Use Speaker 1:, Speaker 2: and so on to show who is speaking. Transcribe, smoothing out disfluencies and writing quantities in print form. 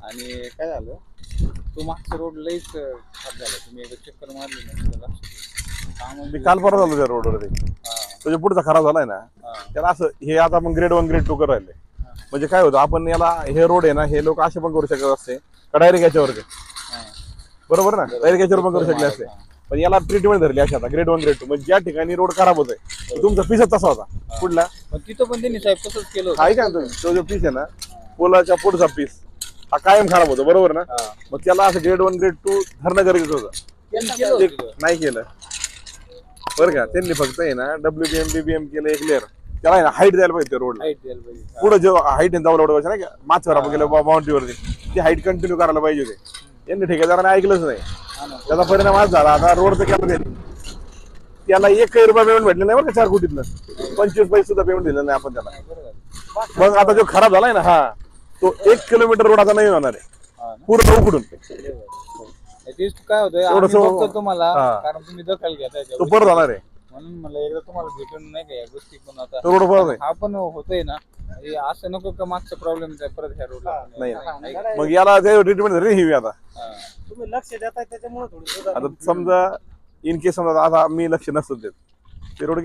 Speaker 1: आणि काय झालं, तो मागचा रोड लईच खराब झाला. तुम्ही एकदा चक्कर मारली ना तुला लक्षात
Speaker 2: मी
Speaker 1: येईल.
Speaker 2: काल परत आलो त्या रोडवर ते म्हणजे पुढचा खराब झालाय ना त्याला असं हे आता मग ग्रेड 1 ग्रेड 2 कर राहिले. म्हणजे काय होतं आपण याला हे रोड आहे ना हे लोक असे पण करू शकत असते का डायरेक्ट याच्यावर बरोबर ना डायरेक्ट याच्यावर पण करू शकले असते. पण याला ट्रीटमेंट धरली अशी आता ग्रेड 1 ग्रेड 2 म्हणजे ज्या ठिकाणी रोड खराब होतोय तुमचा पीसच तसा होता कुठला
Speaker 1: तिथं पण त्यांनी साहेब तसंच केलं होतं.
Speaker 2: काय का तो जो पीस आहे ना पोलाच्या पुढचा पीस हा कायम खराब होतो बरोबर ना. मग त्याला असं ग्रेड 1 ग्रेड 2 धरणं गरजेचं होतं.
Speaker 1: त्यांनी केलं होतं तिथं.
Speaker 2: नाही केलं बरं का त्यांनी फक्त आहे ना WBM BBM केलं एक लेअर त्याला आहे ना हाईट द्यायला पाहिजे रोड
Speaker 1: हाईट द्यायला पाहिजे.
Speaker 2: पुढे जो हाईट जाऊ रोड नाही का माथवर आपण गेलो बाउंड्रीवरती ती हाईट कंटिन्यू करायला पाहिजे होते. यांनी ठेकेदाराने ऐकलंच नाही. त्याचा परिणाम आज झाला आता रोड तर केला त्याला 1 रुपया पेमेंट भेटलं नाही बरं का 4 कोटीतलं 25 पैसे सुद्धा पेमेंट दिलं नाही आपण त्याला. मग आता जो खराब झालाय ना हा तो 1 किलोमीटर रोड आता नाही होणार आहे पूर्ण उकडून
Speaker 1: तेच काय होतंय आम्ही बघतो तुम्हाला कारण तुम्ही दखल घेताय
Speaker 2: तो परत जाणार आहे
Speaker 1: म्हणून मला एकदा तुम्हाला भेटून नाही का या गोष्टी पण आता
Speaker 2: तो रोड परत आहे.
Speaker 1: हा पण होतोय ना हे असं नको का मागचा प्रॉब्लेम परत ह्या रोडला
Speaker 2: नाही मग याला ते ट्रीटमेंट झाली ही आता
Speaker 3: तुम्ही लक्ष देताय त्याच्यामुळे थोडं
Speaker 2: आता समजा इन केस समजा आता मी लक्ष नसतं देत ते रोड